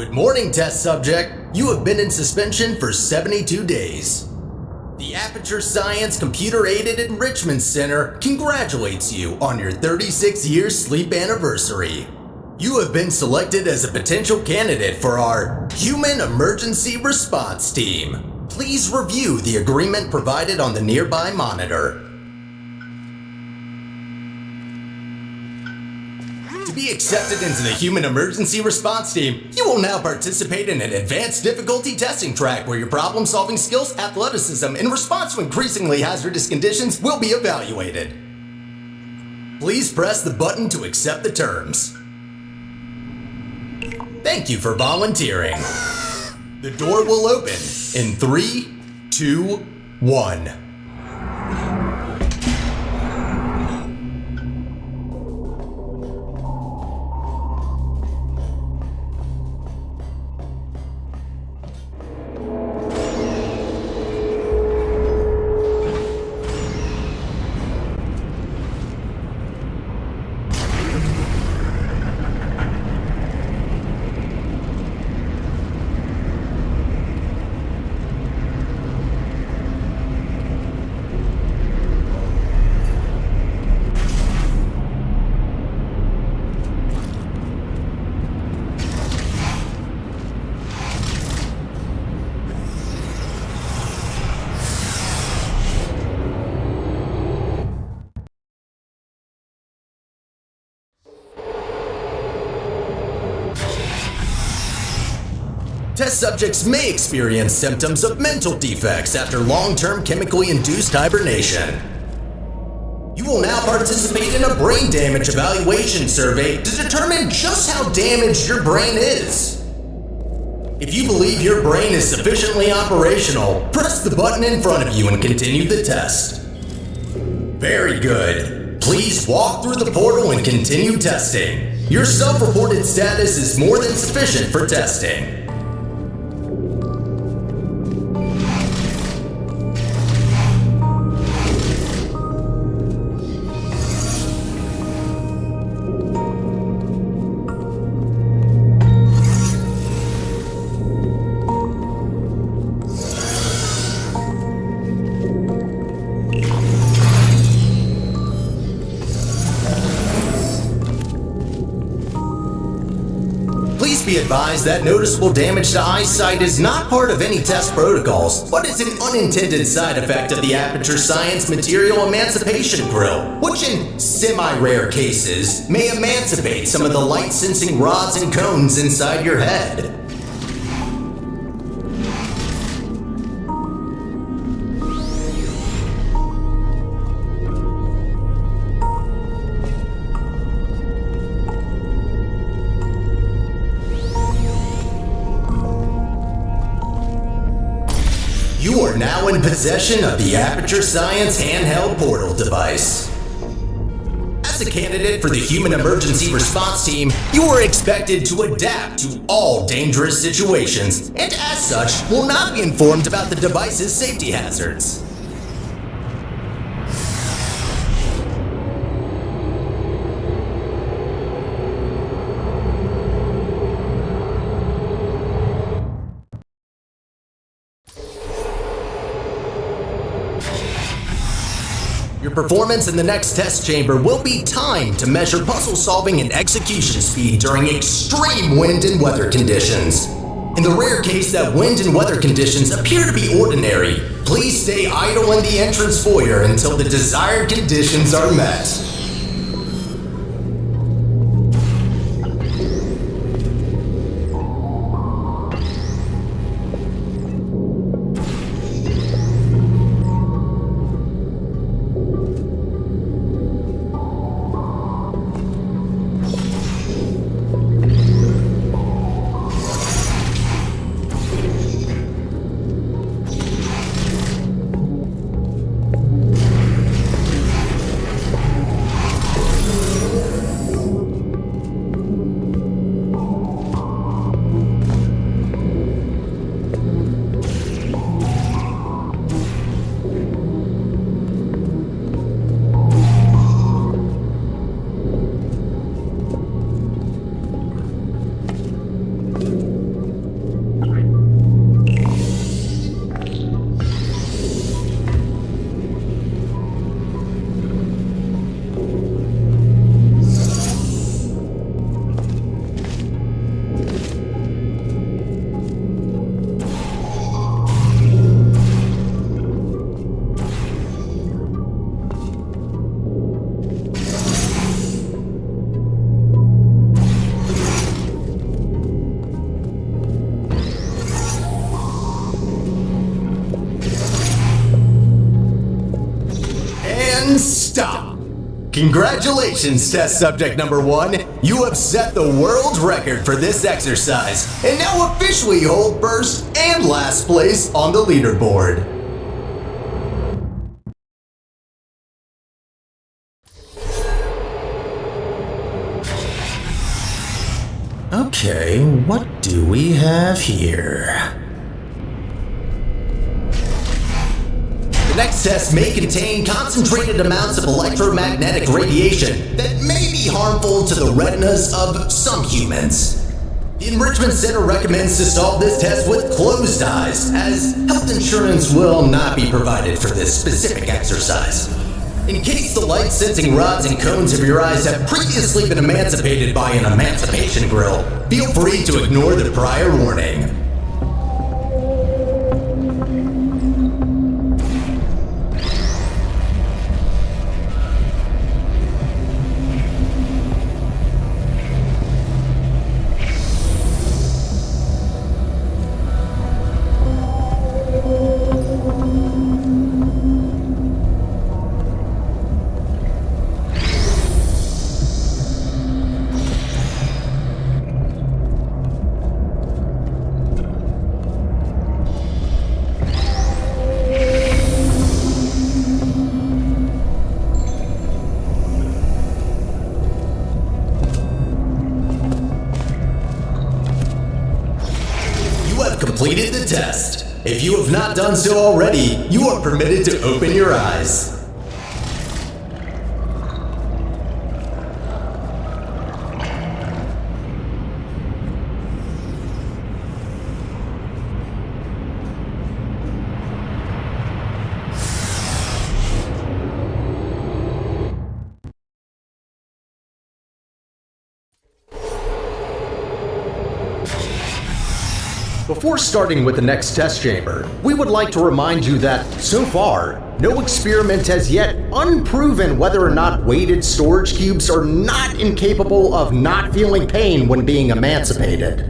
Good morning, test subject. You have been in suspension for 72 days. The Aperture Science Computer-Aided Enrichment Center congratulates you on your 36-year sleep anniversary. You have been selected as a potential candidate for our Human Emergency Response Team. Please review the agreement provided on the nearby monitor. To be accepted into the Human Emergency Response Team, you will now participate in an advanced difficulty testing track where your problem-solving skills, athleticism, and response to increasingly hazardous conditions will be evaluated. Please press the button to accept the terms. Thank you for volunteering. The door will open in 3, 2, 1. Test subjects may experience symptoms of mental defects after long-term chemically induced hibernation. You will now participate in a brain damage evaluation survey to determine just how damaged your brain is. If you believe your brain is sufficiently operational, press the button in front of you and continue the test. Very good. Please walk through the portal and continue testing. Your self-reported status is more than sufficient for testing. Please be advised that noticeable damage to eyesight is not part of any test protocols, but is an unintended side effect of the Aperture Science Material Emancipation Grill, which in semi-rare cases may emancipate some of the light-sensing rods and cones inside your head. You are now in possession of the Aperture Science handheld portal device. As a candidate for the Human Emergency Response Team, you are expected to adapt to all dangerous situations, and as such, will not be informed about the device's safety hazards. Your performance in the next test chamber will be timed to measure puzzle solving and execution speed during extreme wind and weather conditions. In the rare case that wind and weather conditions appear to be ordinary, please stay idle in the entrance foyer until the desired conditions are met. stop. Congratulations, test subject number 1. You have set the world record for this exercise and now officially hold first and last place on the leaderboard. Okay, what do we have here? The next test may contain concentrated amounts of electromagnetic radiation that may be harmful to the retinas of some humans. The Enrichment Center recommends to solve this test with closed eyes, as health insurance will not be provided for this specific exercise. In case the light-sensing rods and cones of your eyes have previously been emancipated by an emancipation grill, feel free to ignore the prior warning. Completed the test. If you have not done so already, you are permitted to open your eyes. Before starting with the next test chamber, we would like to remind you that, so far, no experiment has yet unproven whether or not weighted storage cubes are not incapable of not feeling pain when being emancipated.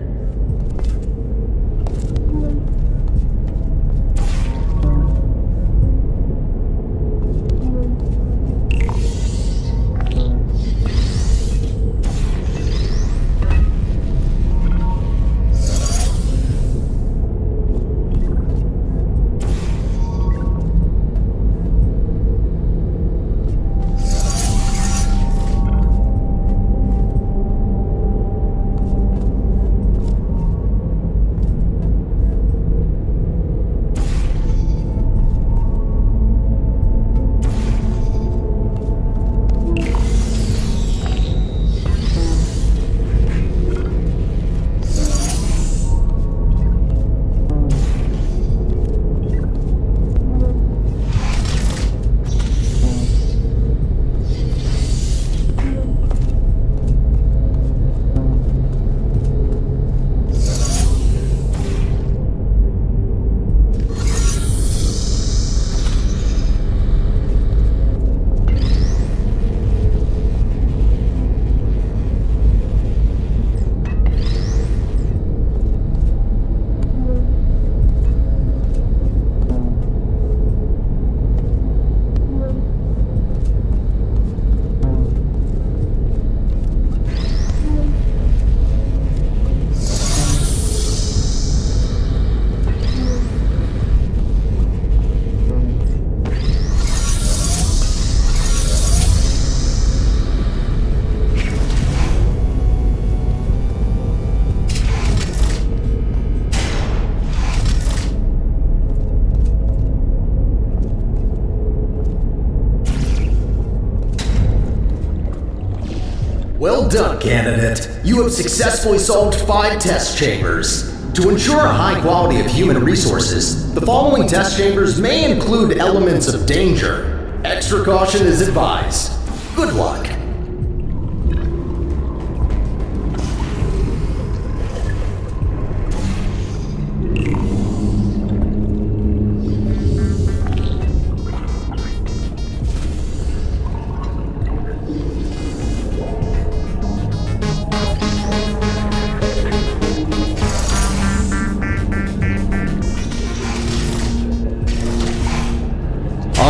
Well done, candidate. You have successfully solved 5 test chambers. To ensure a high quality of human resources, the following test chambers may include elements of danger. Extra caution is advised. Good luck.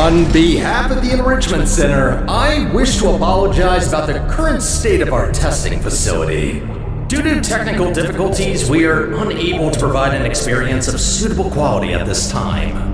On behalf of the Enrichment Center, I wish to apologize about the current state of our testing facility. Due to technical difficulties, we are unable to provide an experience of suitable quality at this time.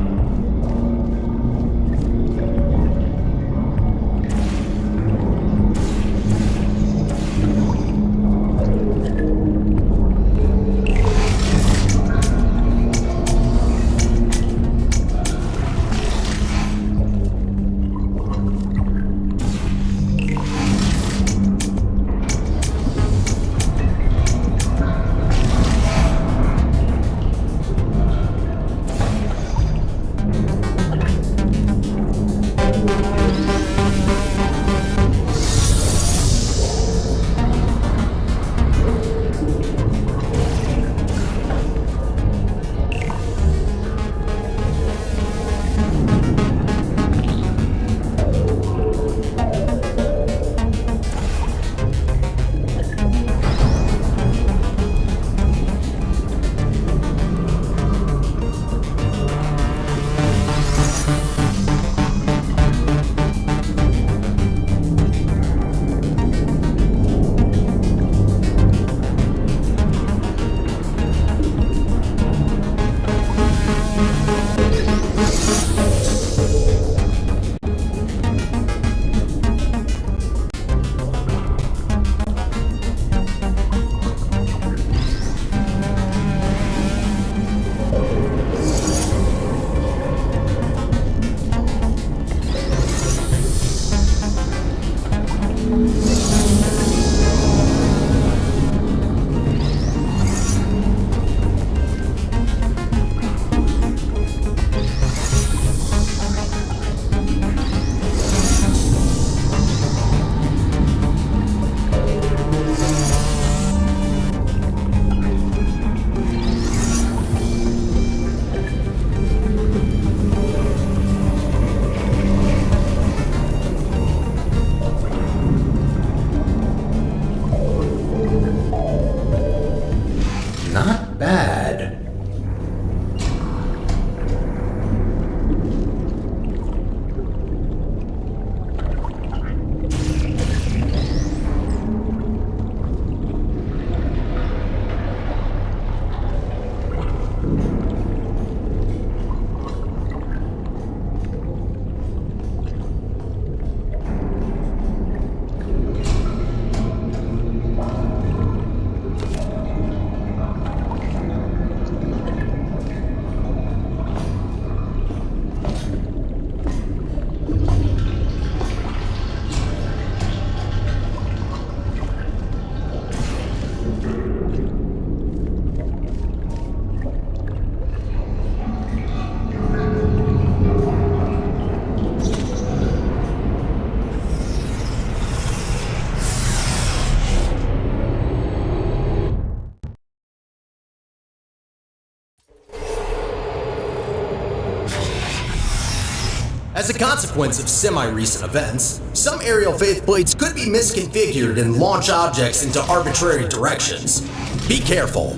As a consequence of semi-recent events, some aerial faith plates could be misconfigured and launch objects into arbitrary directions. Be careful.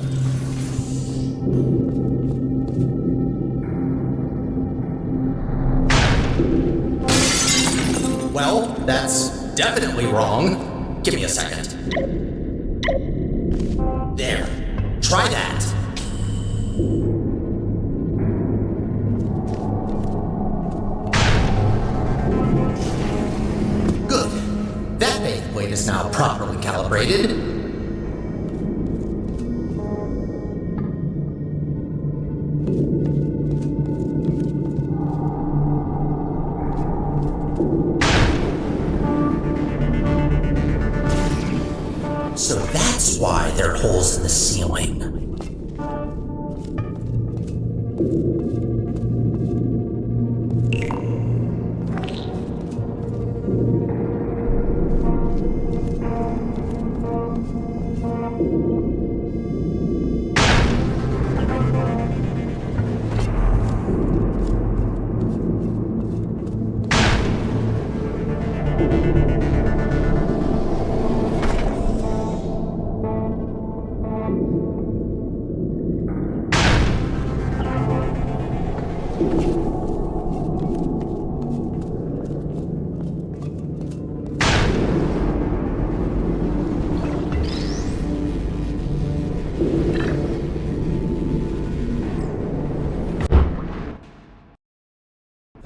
Well, that's definitely wrong. Give me a second. There. Try that. Is now properly calibrated. So that's why there are holes in the ceiling.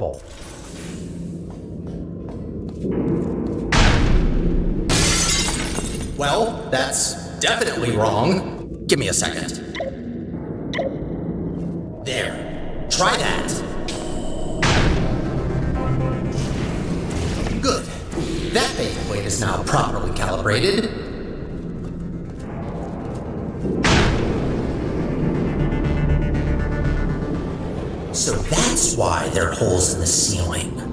pole. Well, that's definitely wrong. Give me a second. There. Try that. Good. That faceplate is now properly calibrated. So that's why there are holes in the ceiling.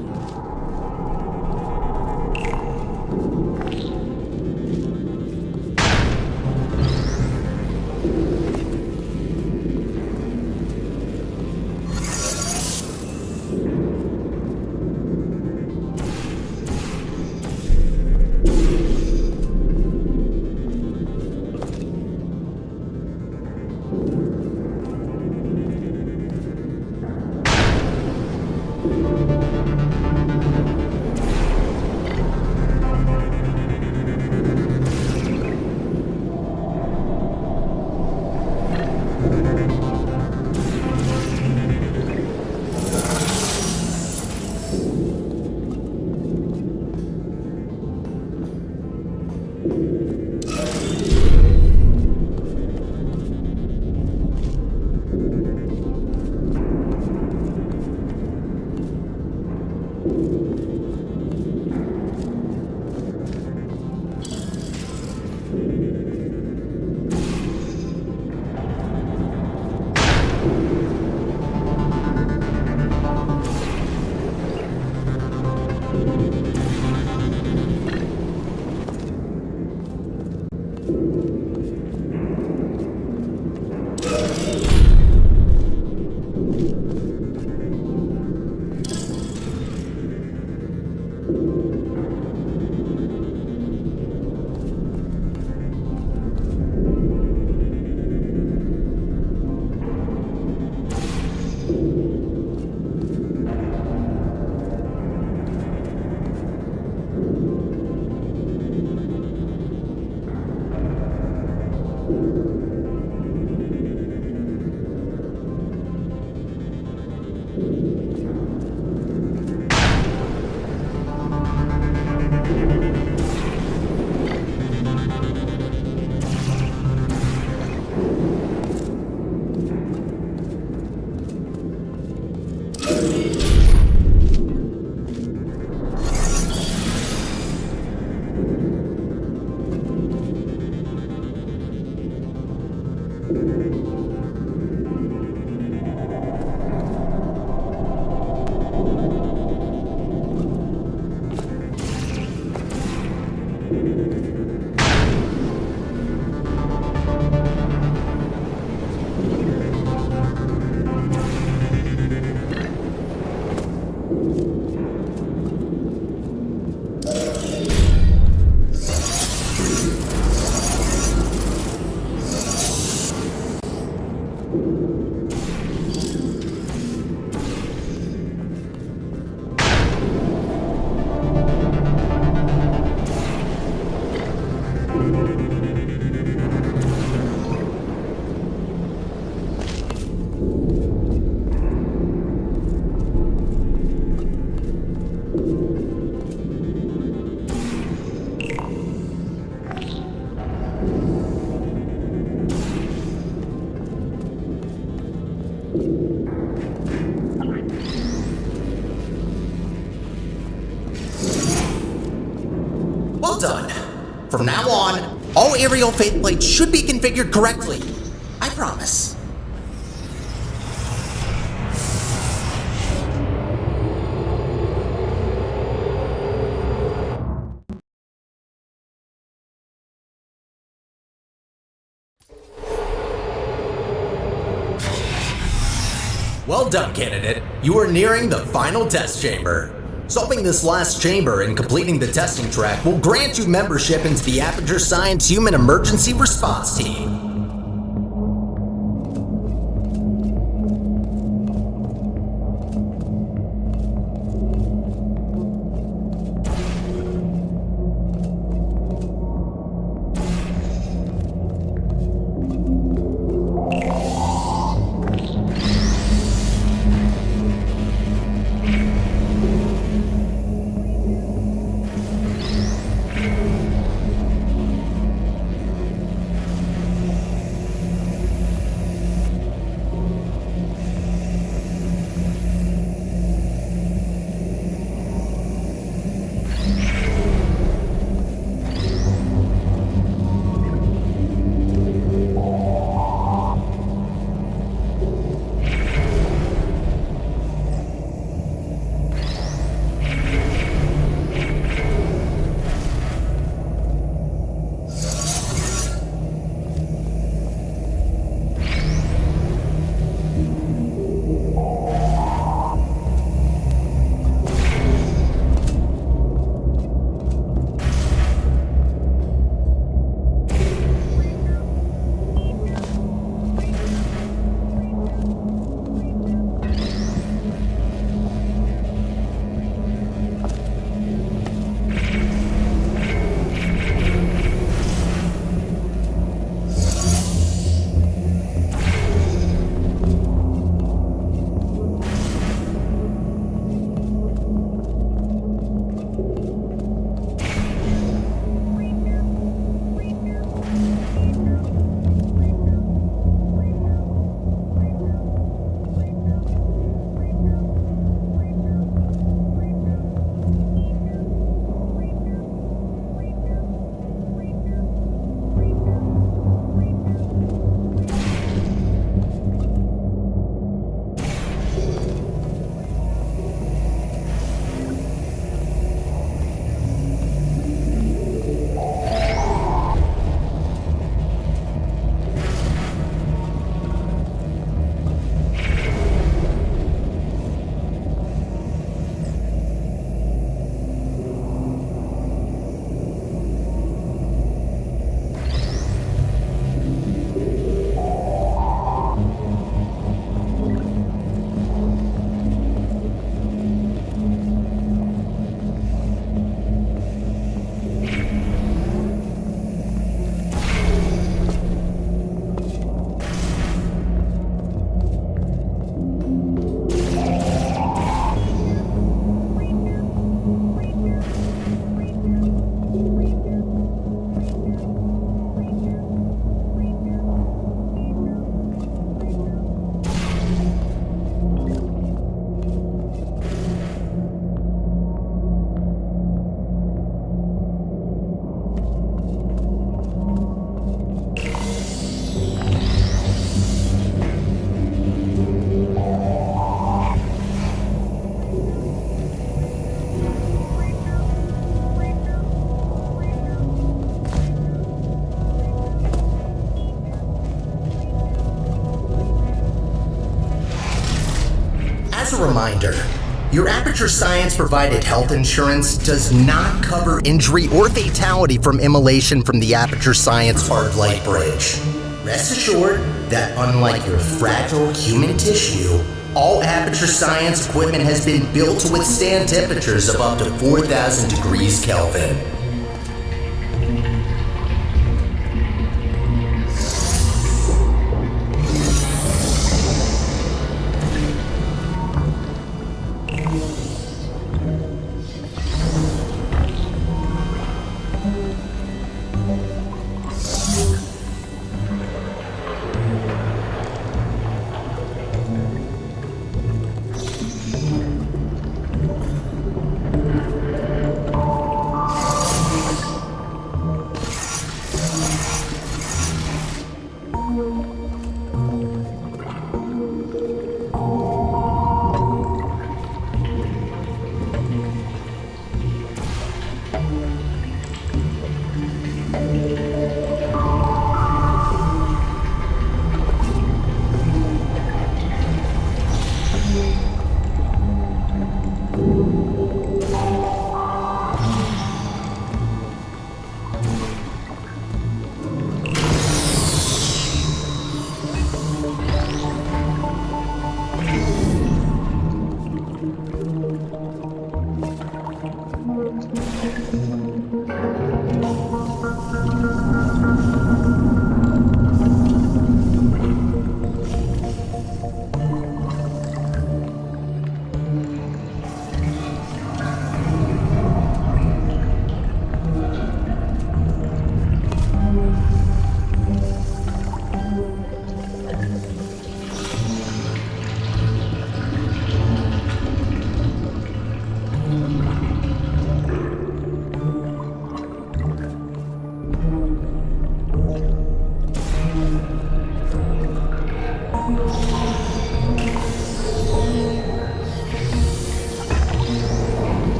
Well done. From now on, all aerial faceplates should be configured correctly. I promise. Well done, candidate. You are nearing the final test chamber. Solving this last chamber and completing the testing track will grant you membership into the Aperture Science Human Emergency Response Team. reminder. Your Aperture Science provided health insurance does not cover injury or fatality from immolation from the Aperture Science hard light bridge. Rest assured that unlike your fragile human tissue, all Aperture Science equipment has been built to withstand temperatures of up to 4,000 degrees Kelvin.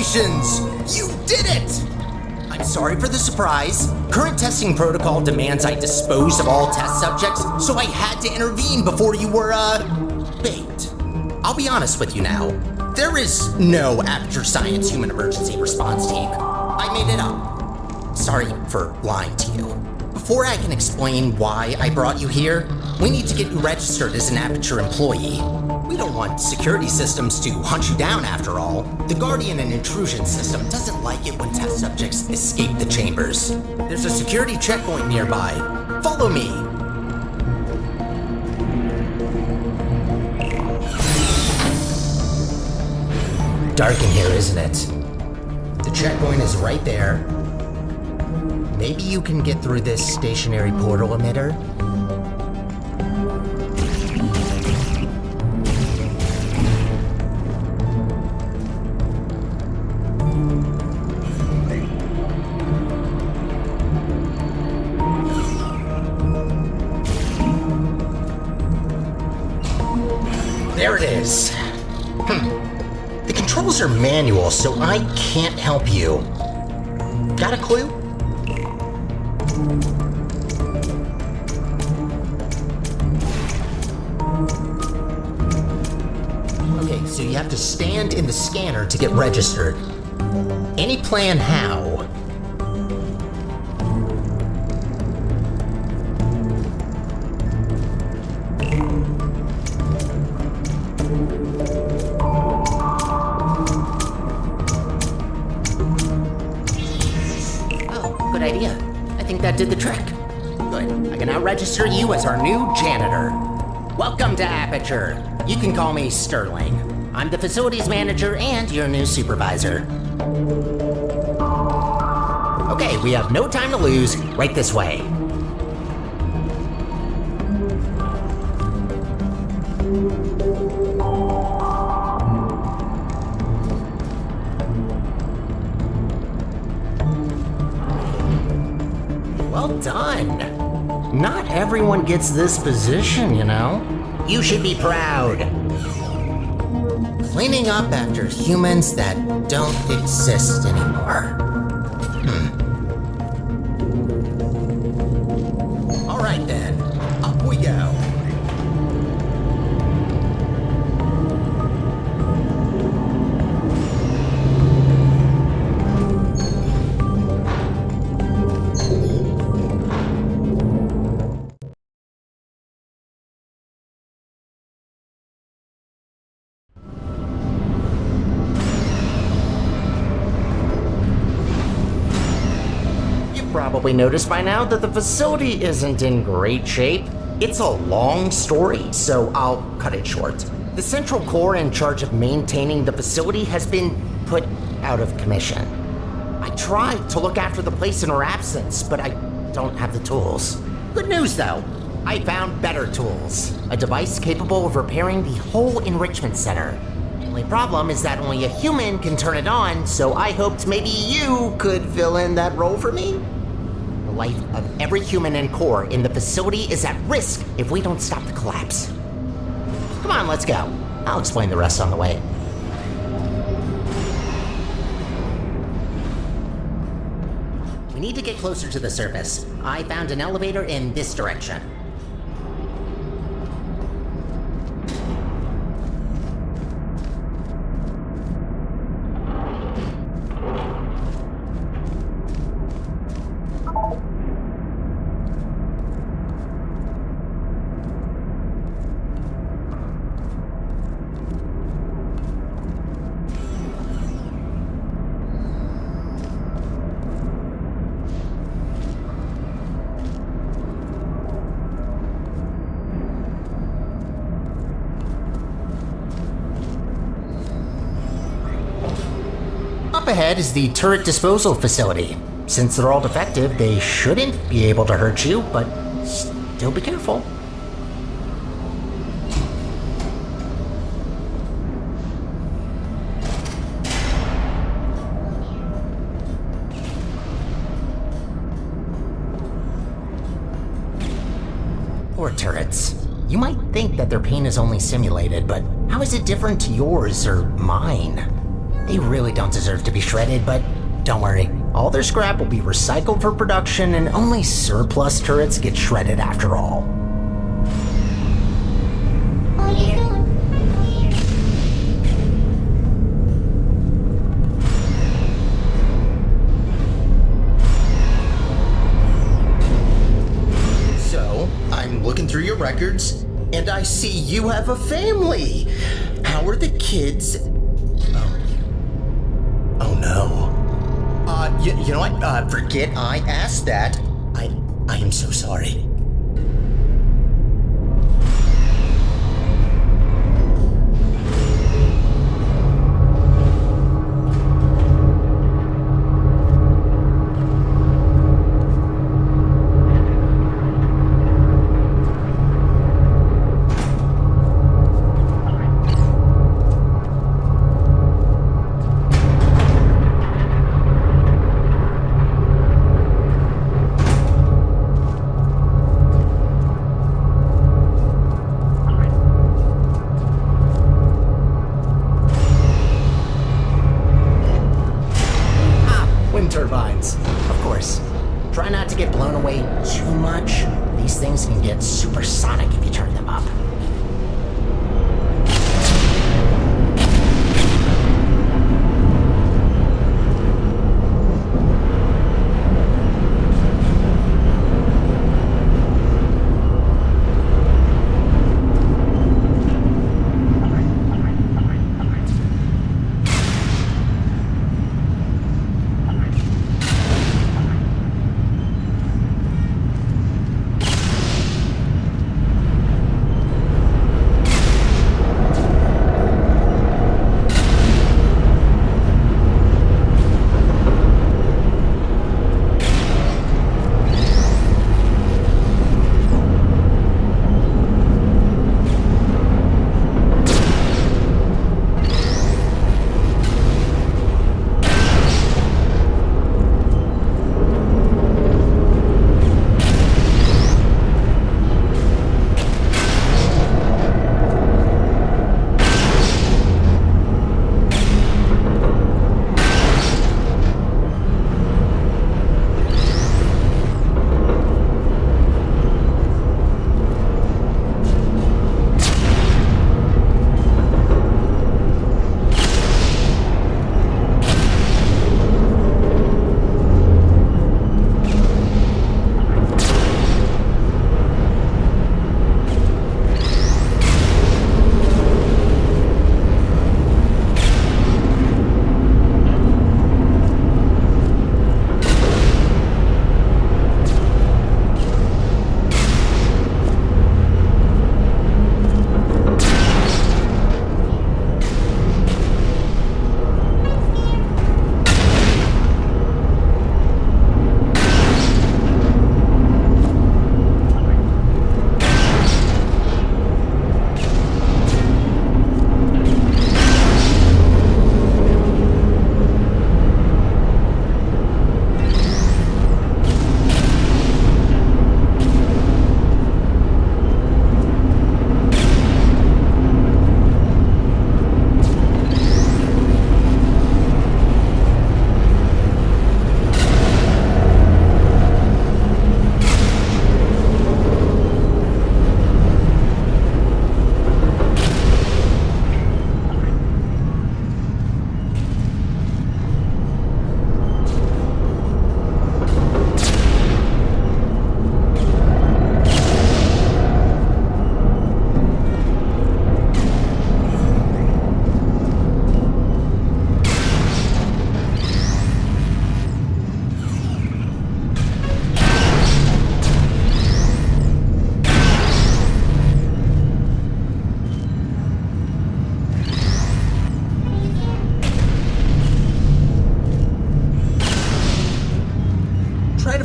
Congratulations! You did it! I'm sorry for the surprise. Current testing protocol demands I dispose of all test subjects, so I had to intervene before you were, baked. I'll be honest with you now. There is no Aperture Science Human Emergency Response Team. I made it up. Sorry for lying to you. Before I can explain why I brought you here, we need to get you registered as an Aperture employee. We don't want security systems to hunt you down after all. The Guardian and Intrusion system doesn't like it when test subjects escape the chambers. There's a security checkpoint nearby. Follow me. Dark in here, isn't it? The checkpoint is right there. Maybe you can get through this stationary portal emitter? There it is. The controls are manual, so I can't help you. Got a clue? Okay, so you have to stand in the scanner to get registered. Any plan how? Good idea. I think that did the trick. Good. I can now register you as our new janitor. Welcome to Aperture. You can call me Sterling. I'm the facilities manager and your new supervisor. Okay, we have no time to lose. Right this way. Well done. Not everyone gets this position, you know. You should be proud. Cleaning up after humans that don't exist anymore. All right then, up we go. Probably noticed by now that the facility isn't in great shape. It's a long story, so I'll cut it short. The central core in charge of maintaining the facility has been put out of commission. I tried to look after the place in her absence, but I don't have the tools. Good news though, I found better tools. A device capable of repairing the whole enrichment center. The only problem is that only a human can turn it on, so I hoped maybe you could fill in that role for me. The life of every human and core in the facility is at risk if we don't stop the collapse. Come on, let's go. I'll explain the rest on the way. We need to get closer to the surface. I found an elevator in this direction. Up ahead is the turret disposal facility. Since they're all defective, they shouldn't be able to hurt you, but still be careful. Poor turrets. You might think that their pain is only simulated, but how is it different to yours or mine? They really don't deserve to be shredded, but don't worry. All their scrap will be recycled for production, and only surplus turrets get shredded after all. So, I'm looking through your records, and I see you have a family. How are the kids? Oh no. You know what? Forget I asked that. I am so sorry. Turbines, of course. Try not to get blown away too much. These things can get supersonic if you turn them up.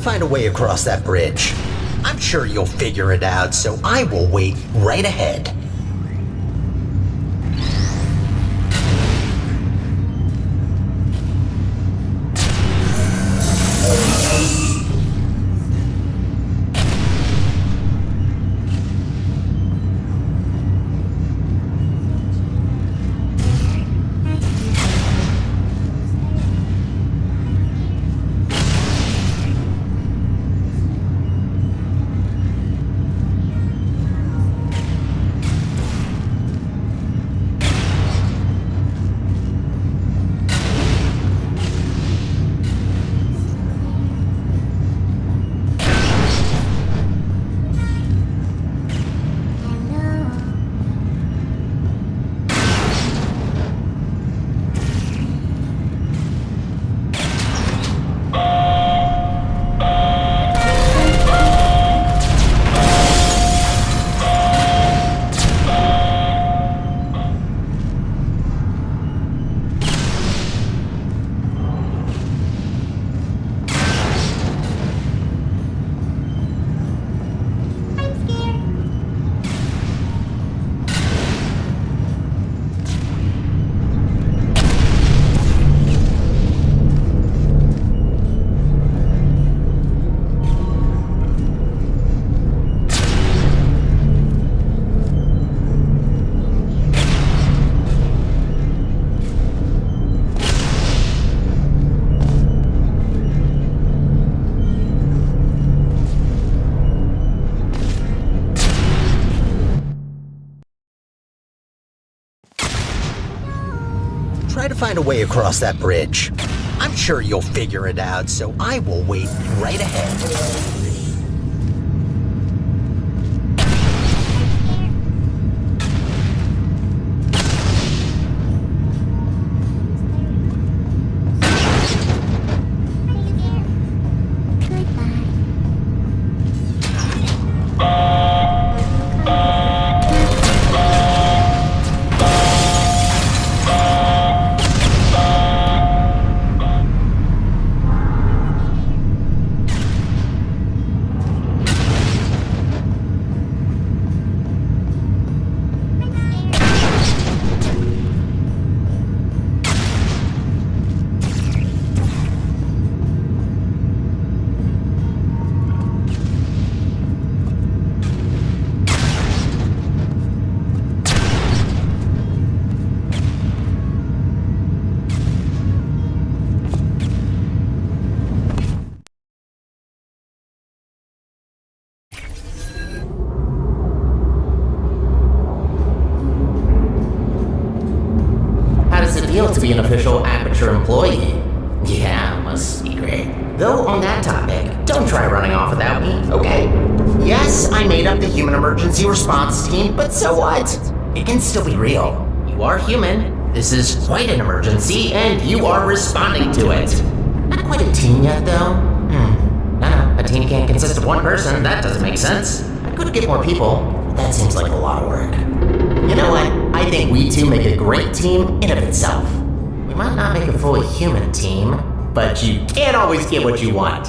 Find a way across that bridge. I'm sure you'll figure it out, so I will wait right ahead. Try to find a way across that bridge. I'm sure you'll figure it out, so I will wait right ahead. To be an official Aperture employee. Yeah, must be great. Though on that topic, don't try running off without me, okay? Yes, I made up the human emergency response team, but so what? It can still be real. You are human, this is quite an emergency, and you are responding to it. Not quite a team yet, though. No, a team can't consist of one person, that doesn't make sense. I could get more people, but that seems like a lot of work. You know what? I think we two make a great team in of itself. We might not make a fully human team, but you can't always get what you want.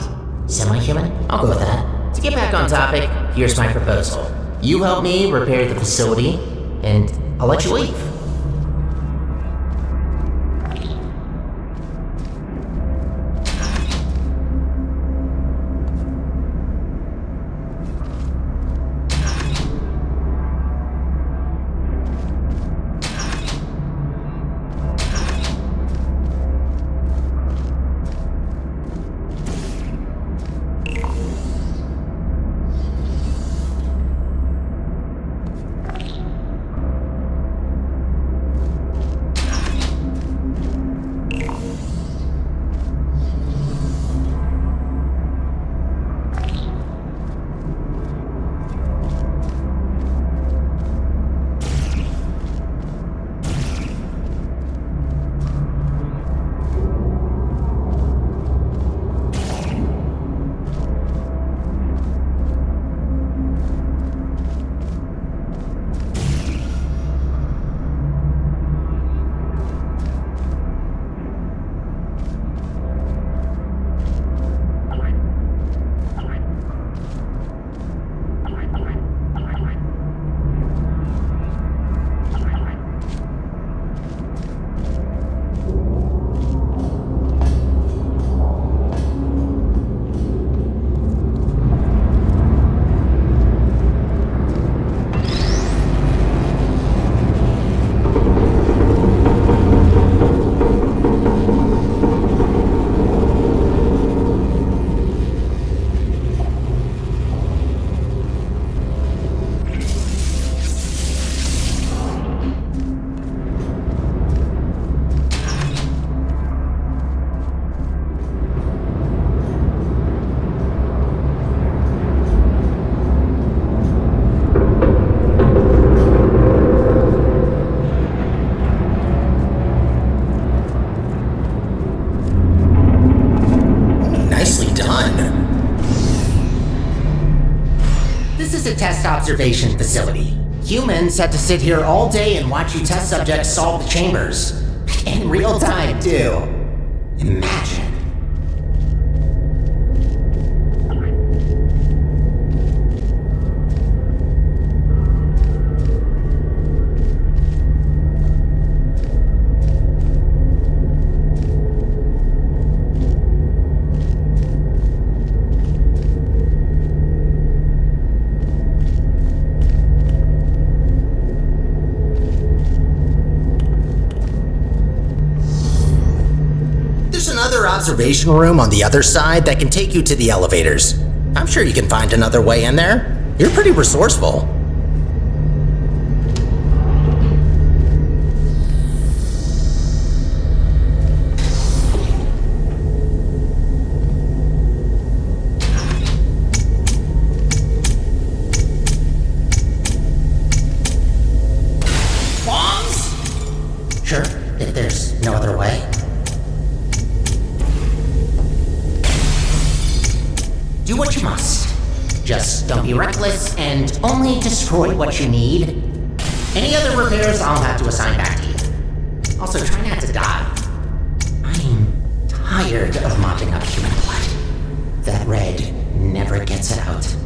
Semi-human? I'll go with that. To get back on topic, here's my proposal. You help me repair the facility, and I'll let you leave. Test observation facility. Humans had to sit here all day and watch you test subjects solve the chambers. In real time, too. Imagine. Observation room on the other side that can take you to the elevators. I'm sure you can find another way in there. You're pretty resourceful. Do what you must. Just don't be reckless and only destroy what you need. Any other repairs I'll have to assign back to you. Also, try not to die. I'm tired of mopping up human blood. That red never gets out.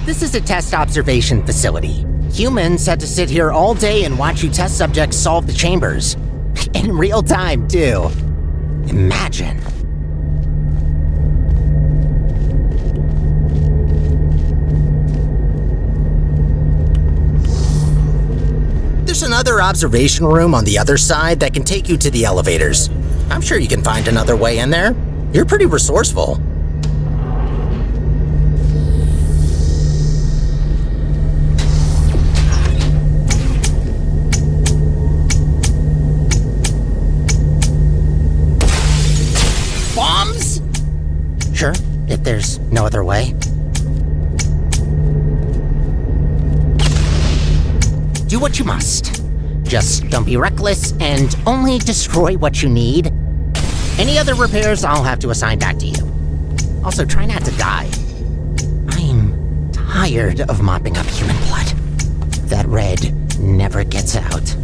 This is a test observation facility. Humans had to sit here all day and watch you test subjects solve the chambers. In real time, too. Imagine. There's another observation room on the other side that can take you to the elevators. I'm sure you can find another way in there. You're pretty resourceful. Bombs? Sure, if there's no other way. Do what you must. Just don't be reckless and only destroy what you need. Any other repairs I'll have to assign back to you. Also, try not to die. I'm tired of mopping up human blood. That red never gets out.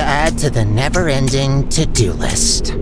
add to the never-ending to-do list.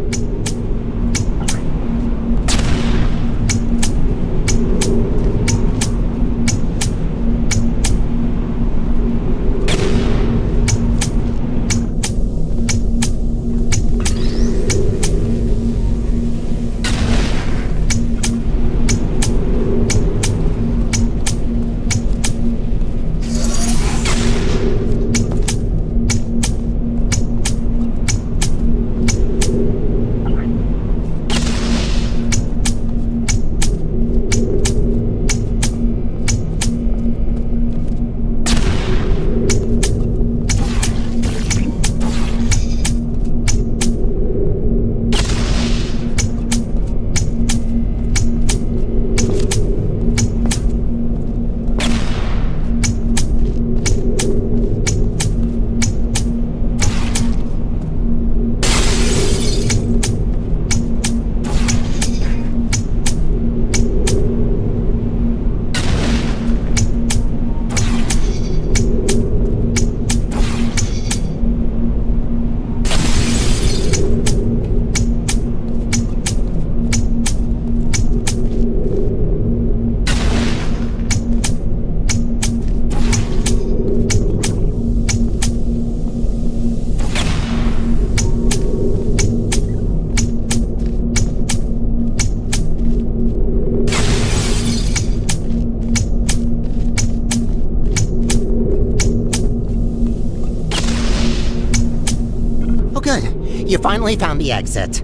Good. You finally found the exit.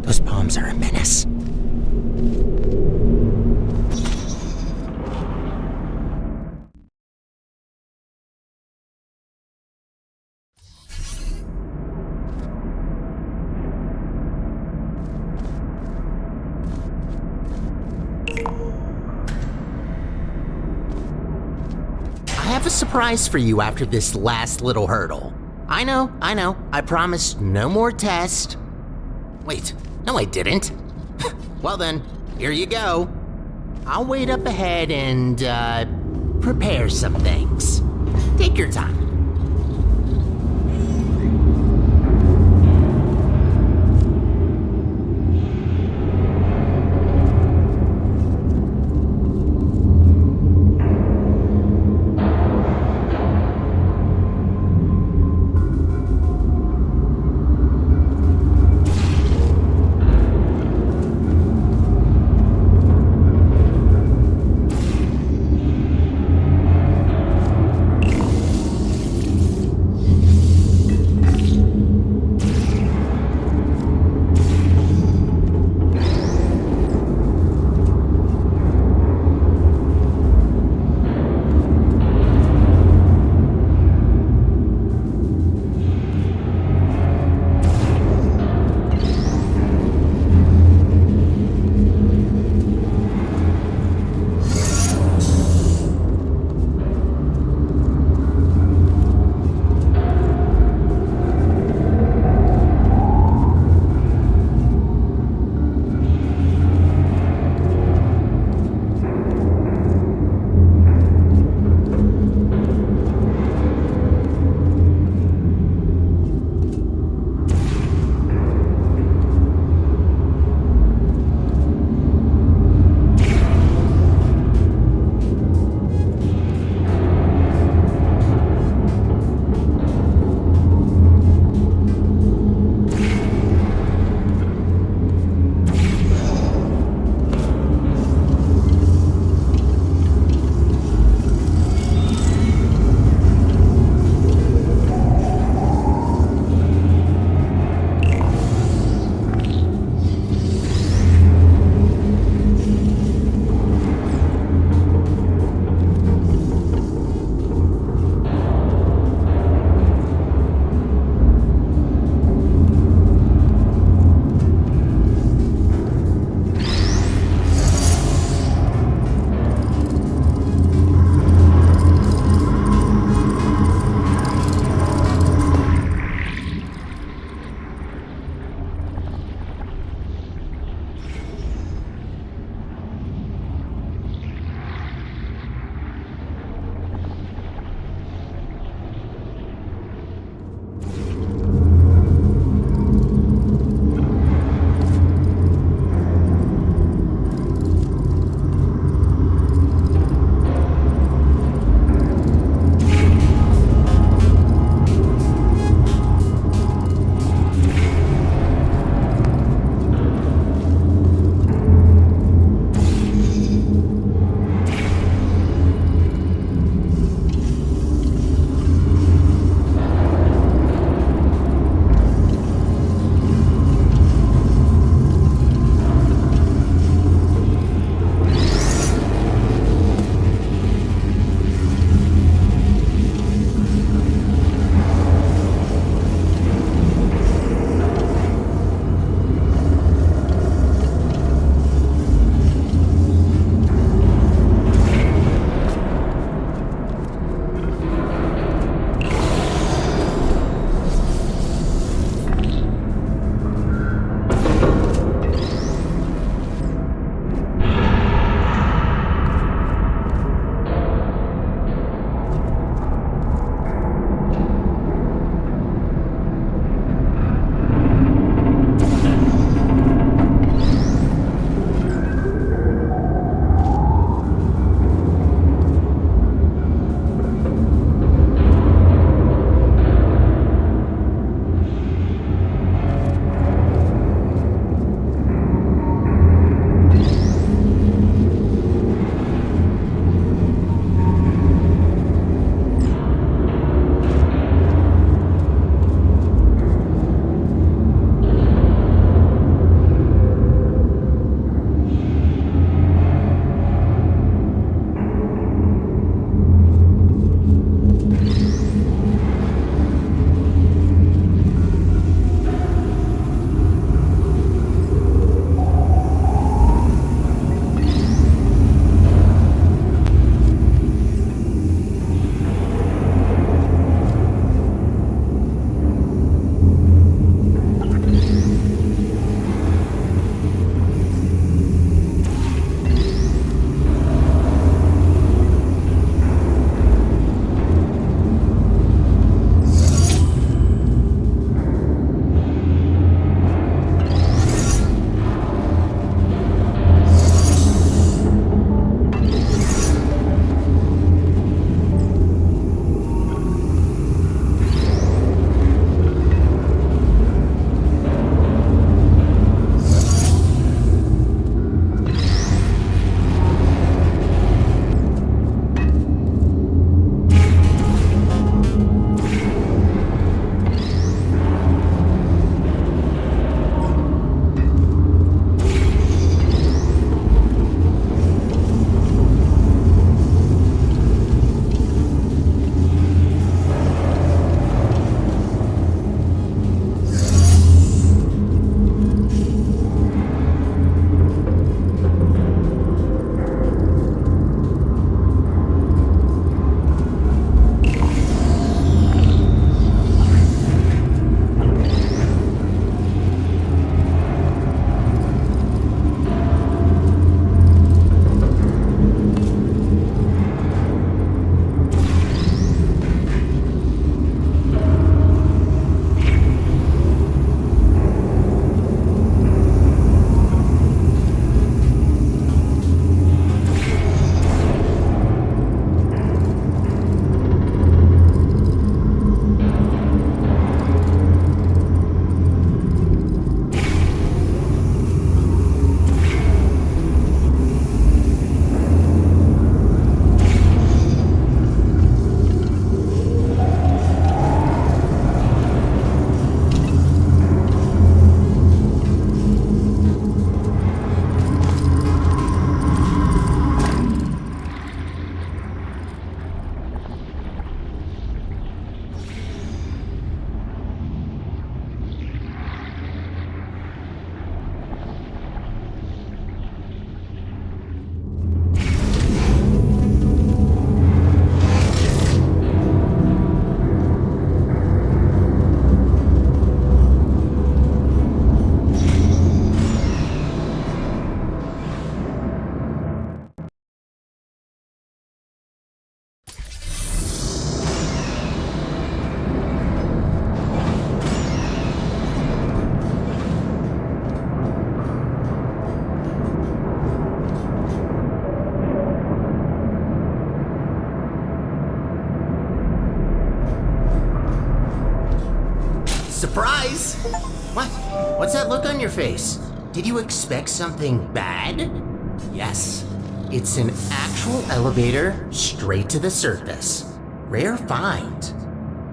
Those bombs are a menace. I have a surprise for you after this last little hurdle. I know. I promised no more tests. Wait, no I didn't. Well then, here you go. I'll wait up ahead and, prepare some things. Take your time. Surprise! What? What's that look on your face? Did you expect something bad? Yes. It's an actual elevator straight to the surface. Rare find.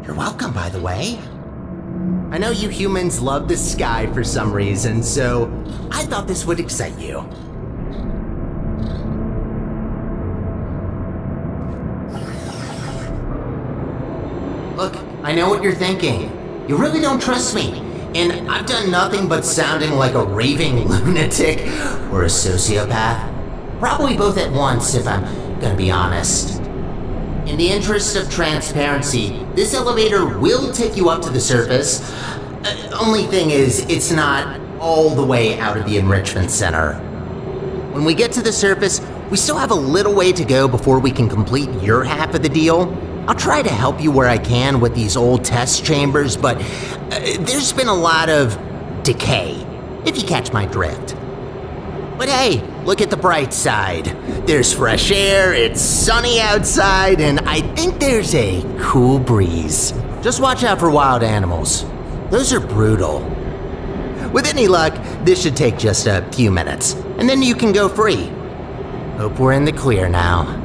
You're welcome, by the way. I know you humans love the sky for some reason, so I thought this would excite you. Look, I know what you're thinking. You really don't trust me. And I've done nothing but sounding like a raving lunatic or a sociopath. Probably both at once, if I'm gonna be honest. In the interest of transparency, this elevator will take you up to the surface. Only thing is, it's not all the way out of the enrichment center. When we get to the surface, we still have a little way to go before we can complete your half of the deal. I'll try to help you where I can with these old test chambers, but there's been a lot of decay, if you catch my drift. But hey, look at the bright side. There's fresh air, it's sunny outside, and I think there's a cool breeze. Just watch out for wild animals. Those are brutal. With any luck, this should take just a few minutes, and then you can go free. Hope we're in the clear now.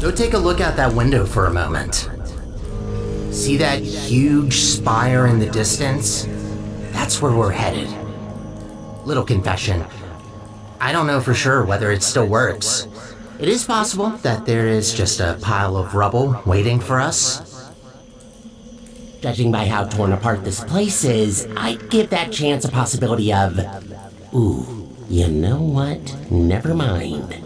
Go take a look out that window for a moment. See that huge spire in the distance? That's where we're headed. Little confession. I don't know for sure whether it still works. It is possible that there is just a pile of rubble waiting for us. Judging by how torn apart this place is, I'd give that chance a possibility of... Ooh, you know what? Never mind.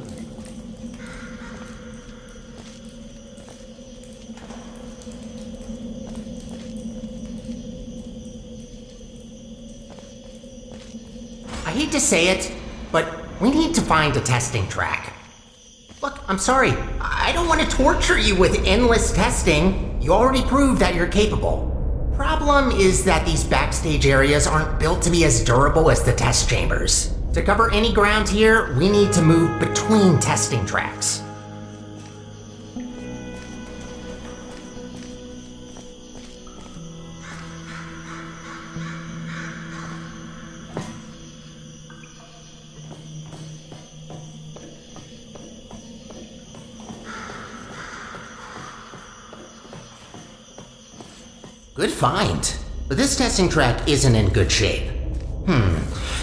I hate to say it, but we need to find a testing track. Look, I'm sorry. I don't want to torture you with endless testing. You already proved that you're capable. Problem is that these backstage areas aren't built to be as durable as the test chambers. To cover any ground here, we need to move between testing tracks. Good find. But this testing track isn't in good shape.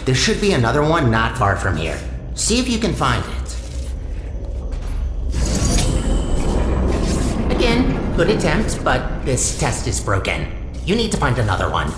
There should be another one not far from here. See if you can find it. Again, good attempt, but this test is broken. You need to find another one.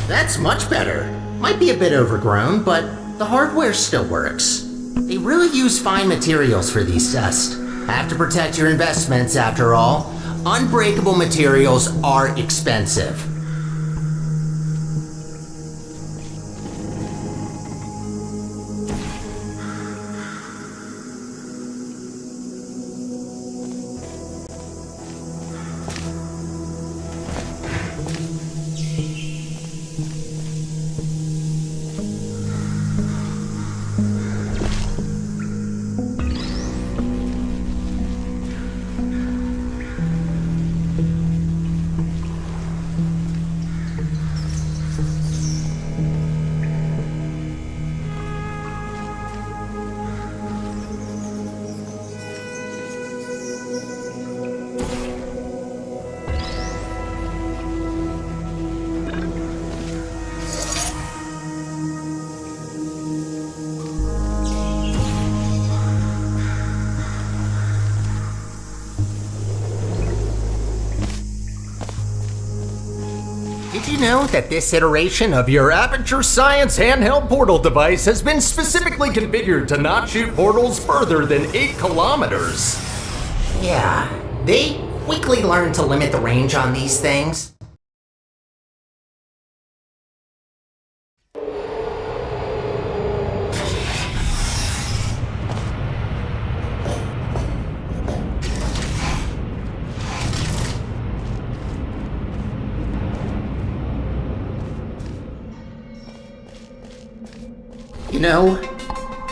That's much better. Might be a bit overgrown, but the hardware still works. They really use fine materials for these tests. Have to protect your investments, after all. Unbreakable materials are expensive. Did you know that this iteration of your Aperture Science handheld portal device has been specifically configured to not shoot portals further than 8 kilometers? Yeah, they quickly learned to limit the range on these things. You know,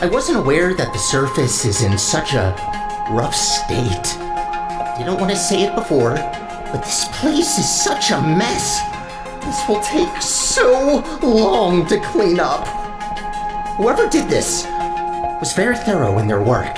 I wasn't aware that the surface is in such a rough state. Didn't want to say it before, but this place is such a mess. This will take so long to clean up. Whoever did this was very thorough in their work.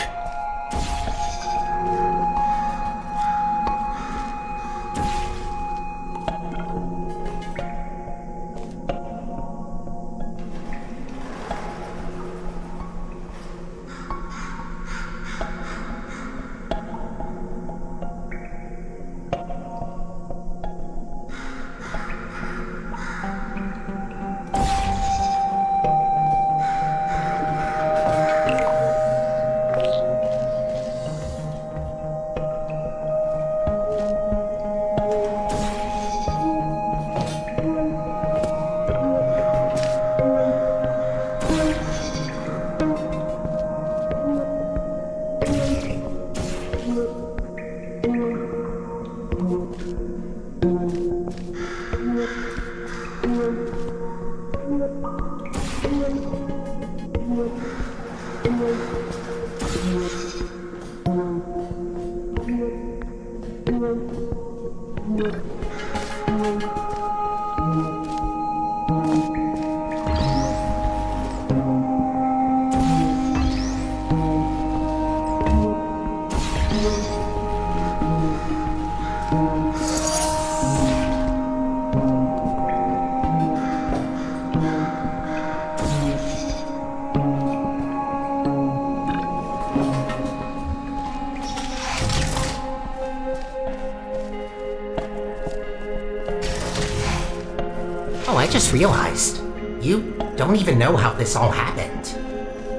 Oh, I just realized. You don't even know how this all happened.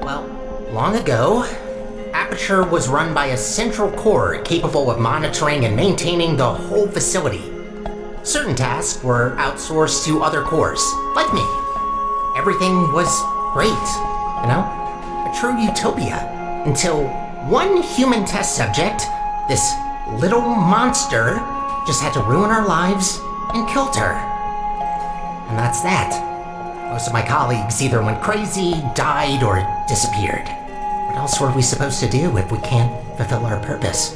Well, long ago, Aperture was run by a central core capable of monitoring and maintaining the whole facility. Certain tasks were outsourced to other cores, like me. Everything was great, you know? A true utopia. Until one human test subject, this little monster, just had to ruin our lives and killed her. And that's that. Most of my colleagues either went crazy, died, or disappeared. What else were we supposed to do if we can't fulfill our purpose?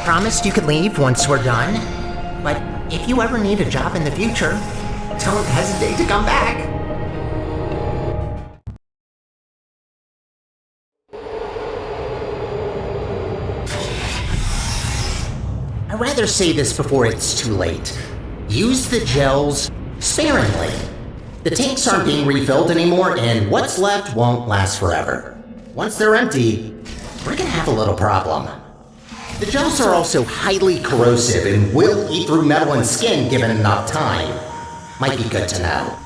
promised you could leave once we're done. But if you ever need a job in the future, don't hesitate to come back. I'd rather say this before it's too late. Use the gels sparingly. The tanks aren't being refilled anymore, and what's left won't last forever. Once they're empty, we're gonna have a little problem. The gels are also highly corrosive and will eat through metal and skin given enough time. Might be good to know.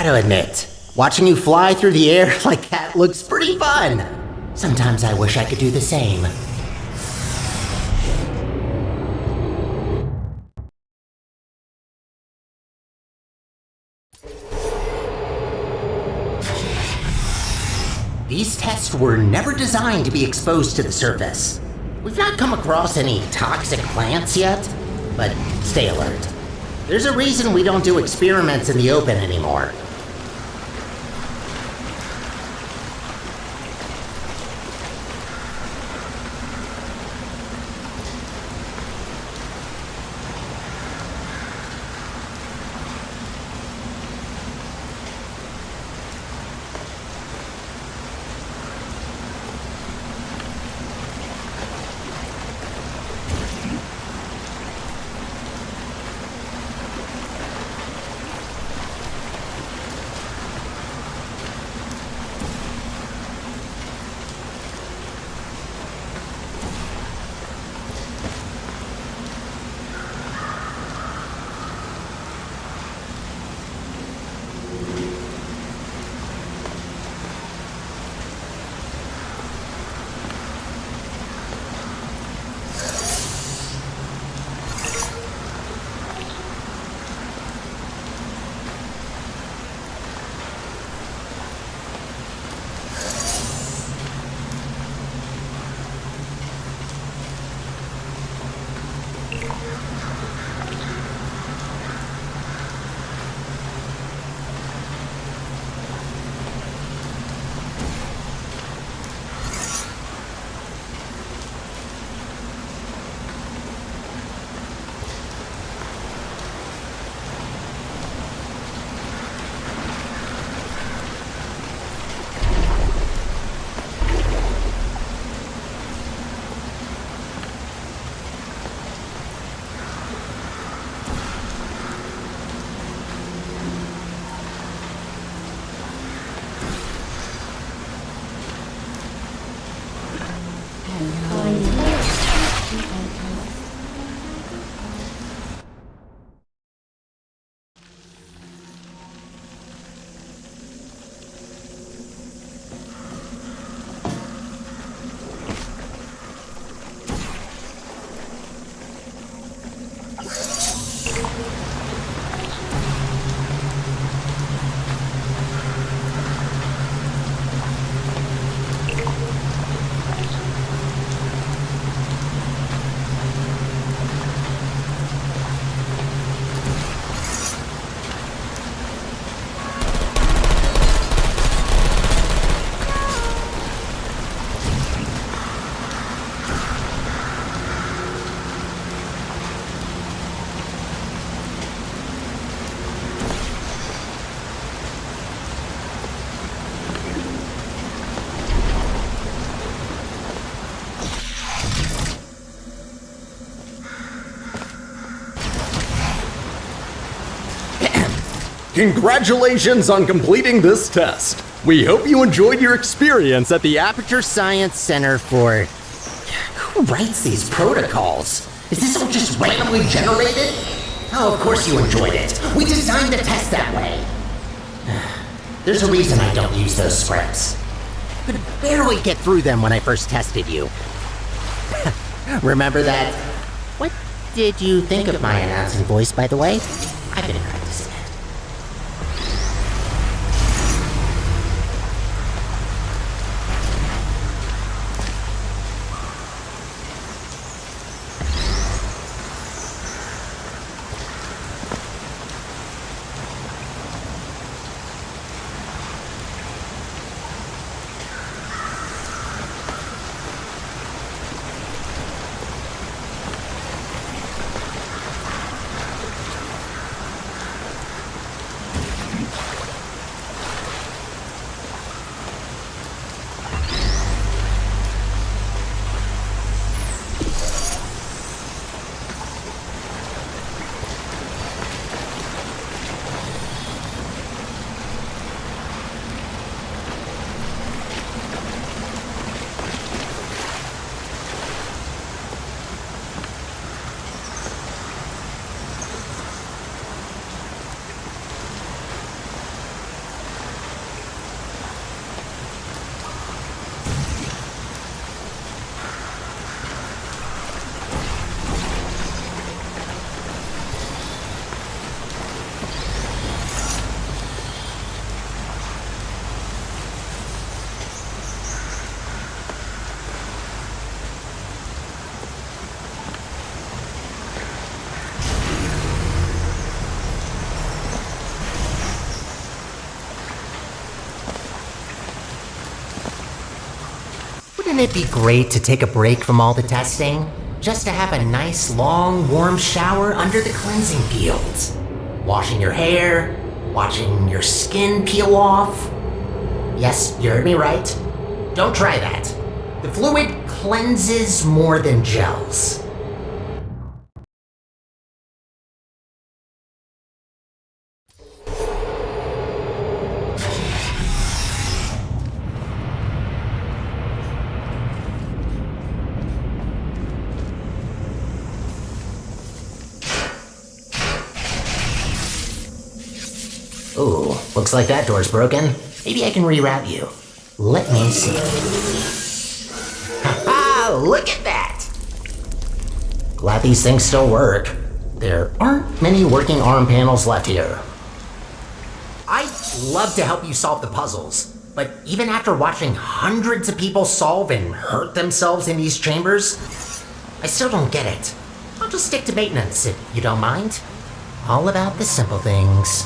Gotta admit, watching you fly through the air like that looks pretty fun. Sometimes I wish I could do the same. These tests were never designed to be exposed to the surface. We've not come across any toxic plants yet, but stay alert. There's a reason we don't do experiments in the open anymore. Congratulations on completing this test. We hope you enjoyed your experience at the Aperture Science Center for... Who writes these protocols? Is this all just randomly generated? Oh, of course you enjoyed it. We designed the test that way. There's a reason I don't use those scripts. Could barely get through them when I first tested you. Remember that? What did you think of my announcing voice, by the way? I've been practicing it. Wouldn't it be great to take a break from all the testing? Just to have a nice, long, warm shower under the cleansing fields. Washing your hair, watching your skin peel off. Yes, you heard me right. Don't try that. The fluid cleanses more than gels. Ooh, looks like that door's broken. Maybe I can reroute you. Let me see. Ha-ha! Look at that! Glad these things still work. There aren't many working arm panels left here. I'd love to help you solve the puzzles, but even after watching hundreds of people solve and hurt themselves in these chambers, I still don't get it. I'll just stick to maintenance if you don't mind. All about the simple things.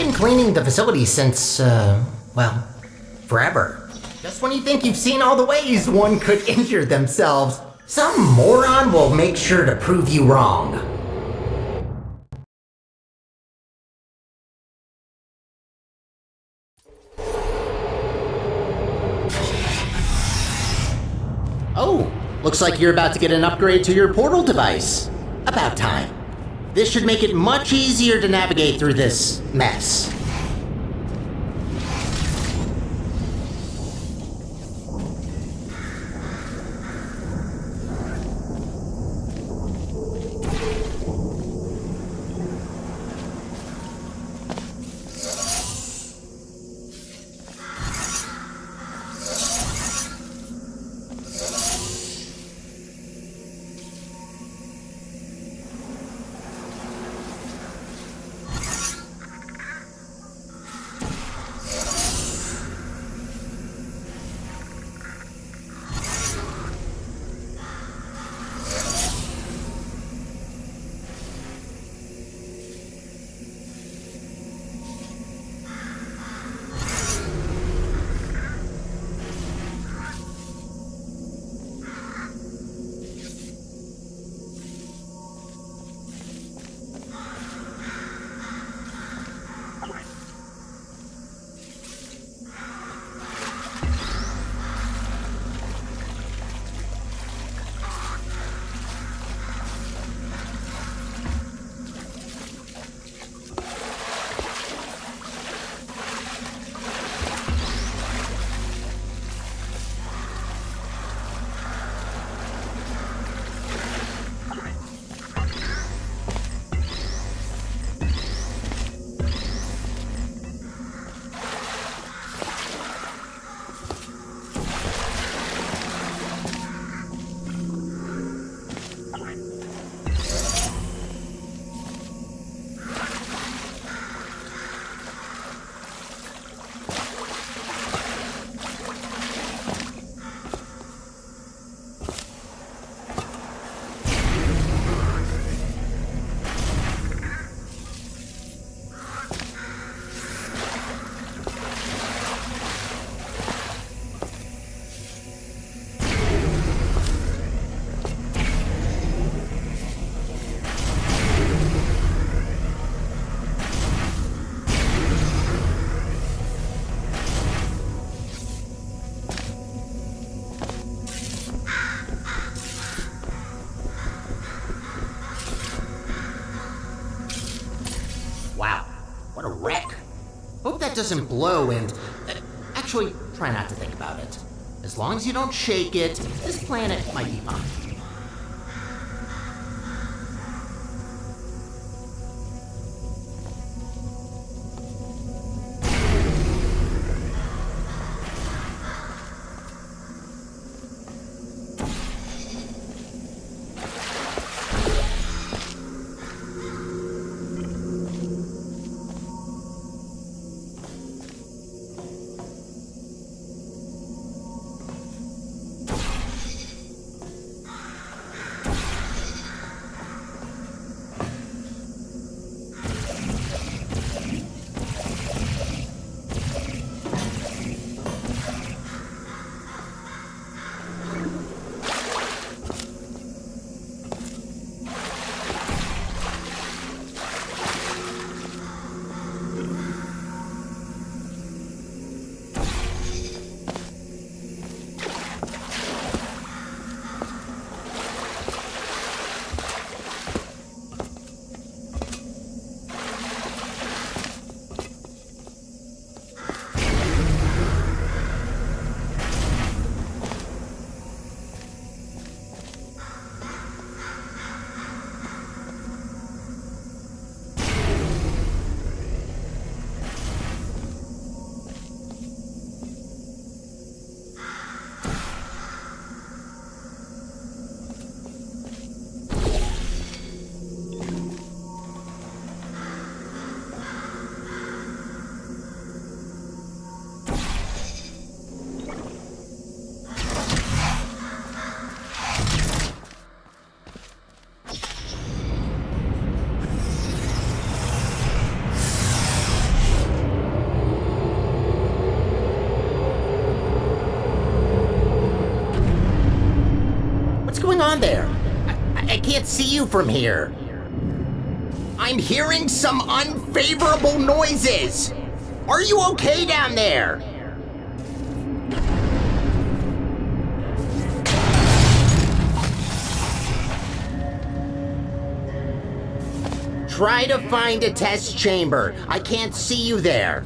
been cleaning the facility since, well, forever. Just when you think you've seen all the ways one could injure themselves, some moron will make sure to prove you wrong. Oh, looks like you're about to get an upgrade to your portal device. About time. This should make it much easier to navigate through this mess. What a wreck. Hope that doesn't blow and... actually, try not to think about it. As long as you don't shake it, this planet might be fine. on there? I can't see you from here. I'm hearing some unfavorable noises. Are you okay down there? Try to find a test chamber. I can't see you there.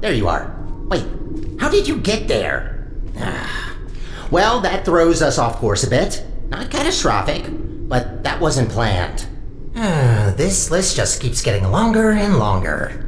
There you are. Wait, how did you get there? Well, that throws us off course a bit. Not catastrophic, but that wasn't planned. This list just keeps getting longer and longer.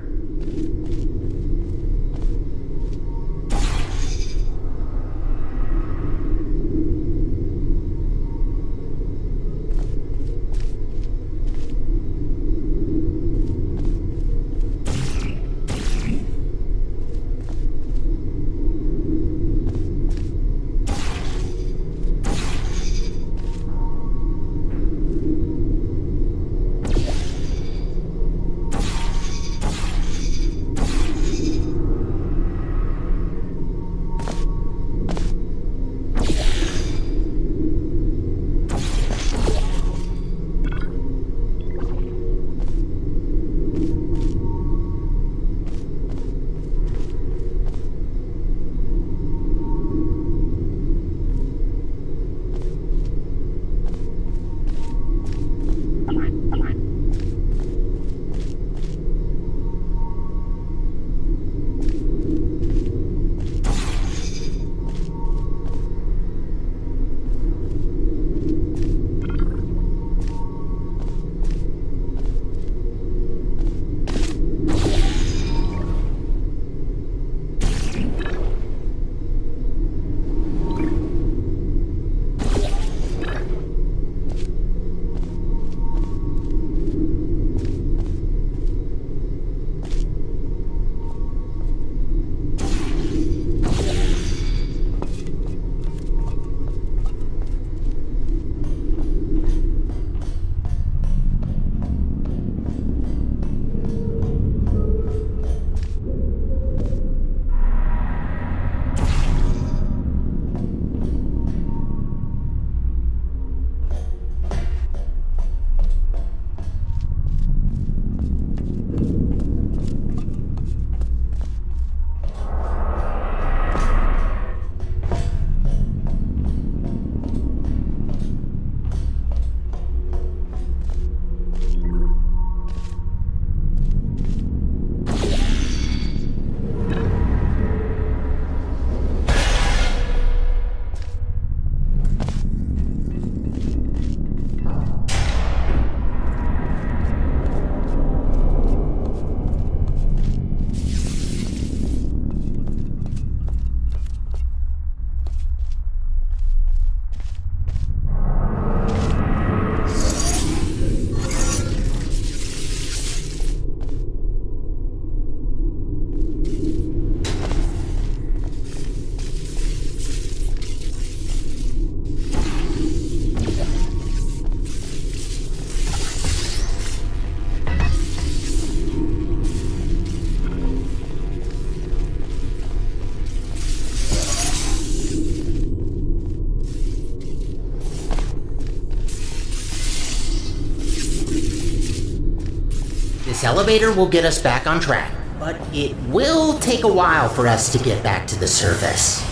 This elevator will get us back on track, but it will take a while for us to get back to the surface.